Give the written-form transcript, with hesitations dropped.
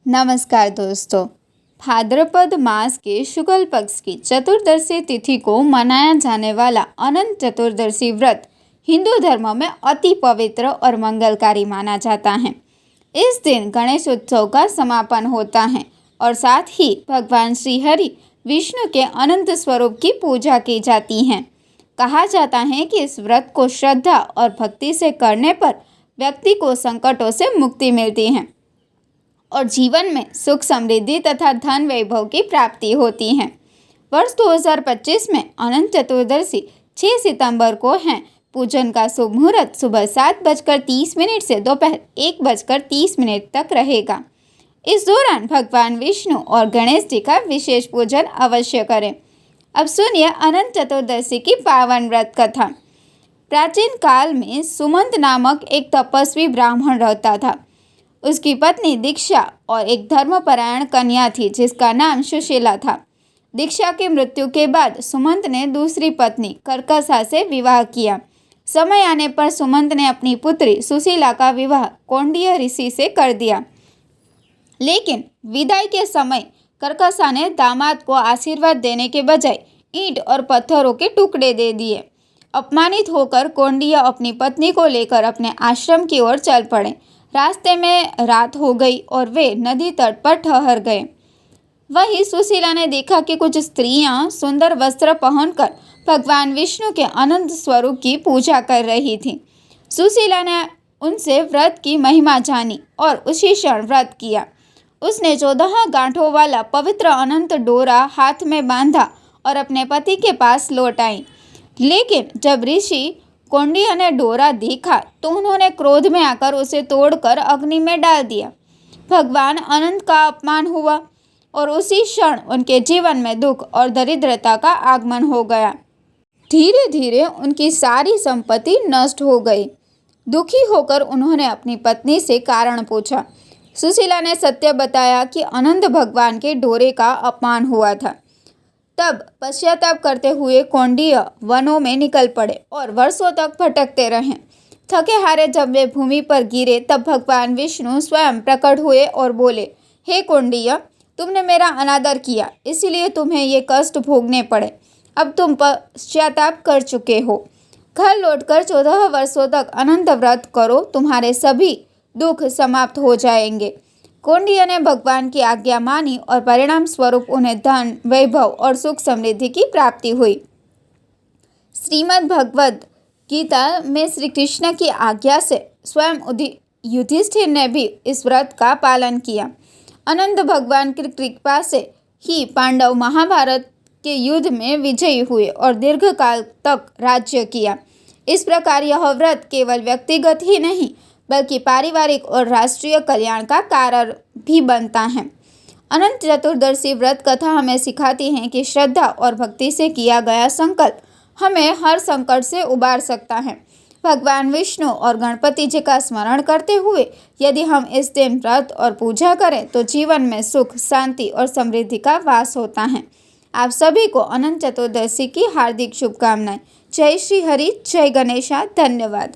नमस्कार दोस्तों। भाद्रपद मास के शुक्ल पक्ष की चतुर्दशी तिथि को मनाया जाने वाला अनंत चतुर्दशी व्रत हिंदू धर्म में अति पवित्र और मंगलकारी माना जाता है। इस दिन गणेश उत्सव का समापन होता है और साथ ही भगवान श्री हरि विष्णु के अनंत स्वरूप की पूजा की जाती है। कहा जाता है कि इस व्रत को श्रद्धा और भक्ति से करने पर व्यक्ति को संकटों से मुक्ति मिलती है और जीवन में सुख समृद्धि तथा धन वैभव की प्राप्ति होती है। वर्ष 2025 में अनंत चतुर्दशी 6 सितंबर को है। पूजन का शुभ मुहूर्त सुबह 7:30 से दोपहर 1:30 तक रहेगा। इस दौरान भगवान विष्णु और गणेश जी का विशेष पूजन अवश्य करें। अब सुनिए अनंत चतुर्दशी की पावन व्रत कथा। प्राचीन काल में सुमंत नामक एक तपस्वी ब्राह्मण रहता था। उसकी पत्नी दीक्षा और एक धर्मपरायण कन्या थी जिसका नाम सुशीला था। दीक्षा की मृत्यु के बाद सुमंत ने दूसरी पत्नी कर्कशा से विवाह किया। समय आने पर सुमंत ने अपनी पुत्री सुशीला का विवाह कौंडिन्य ऋषि से कर दिया, लेकिन विदाई के समय कर्कशा ने दामाद को आशीर्वाद देने के बजाय ईंट और पत्थरों के टुकड़े दे दिए। अपमानित होकर कौंडिन्य अपनी पत्नी को लेकर अपने आश्रम की ओर चल पड़े। रास्ते में रात हो गई और वे नदी तट पर ठहर गए। वहीं सुशीला ने देखा कि कुछ स्त्रियां सुंदर वस्त्र पहनकर भगवान विष्णु के अनंत स्वरूप की पूजा कर रही थीं। सुशीला ने उनसे व्रत की महिमा जानी और उसी क्षण व्रत किया। उसने 14 गांठों वाला पवित्र अनंत डोरा हाथ में बांधा और अपने पति के पास लौट आई। लेकिन जब ऋषि कौंडिन्य ने डोरा देखा तो उन्होंने क्रोध में आकर उसे तोड़कर अग्नि में डाल दिया। भगवान अनंत का अपमान हुआ और उसी क्षण उनके जीवन में दुख और दरिद्रता का आगमन हो गया। धीरे धीरे उनकी सारी संपत्ति नष्ट हो गई। दुखी होकर उन्होंने अपनी पत्नी से कारण पूछा। सुशीला ने सत्य बताया कि अनंत भगवान के डोरे का अपमान हुआ था। तब पश्चाताप करते हुए कौंडिन्य वनों में निकल पड़े और वर्षों तक भटकते रहे। थके हारे जब वे भूमि पर गिरे तब भगवान विष्णु स्वयं प्रकट हुए और बोले, हे कौंडिन्य, तुमने मेरा अनादर किया, इसीलिए तुम्हें ये कष्ट भोगने पड़े। अब तुम पश्चाताप कर चुके हो। घर लौटकर 14 वर्षों तक अनंत व्रत करो, तुम्हारे सभी दुख समाप्त हो जाएंगे। कौंडिन्य ने भगवान की आज्ञा मानी और परिणाम स्वरूप उन्हें धन वैभव और सुख समृद्धि की प्राप्ति हुई। श्रीमद् भगवद गीता में श्री कृष्ण की आज्ञा से स्वयं युधिष्ठिर ने भी इस व्रत का पालन किया। अनंत भगवान की कृपा से ही पांडव महाभारत के युद्ध में विजयी हुए और दीर्घकाल तक राज्य किया। इस प्रकार यह व्रत केवल व्यक्तिगत ही नहीं बल्कि पारिवारिक और राष्ट्रीय कल्याण का कारण भी बनता है। अनंत चतुर्दशी व्रत कथा हमें सिखाती है कि श्रद्धा और भक्ति से किया गया संकल्प हमें हर संकट से उबार सकता है। भगवान विष्णु और गणपति जी का स्मरण करते हुए यदि हम इस दिन व्रत और पूजा करें तो जीवन में सुख, शांति और समृद्धि का वास होता है। आप सभी को अनंत चतुर्दशी की हार्दिक शुभकामनाएं। जय श्री हरि, जय गणेशा। धन्यवाद।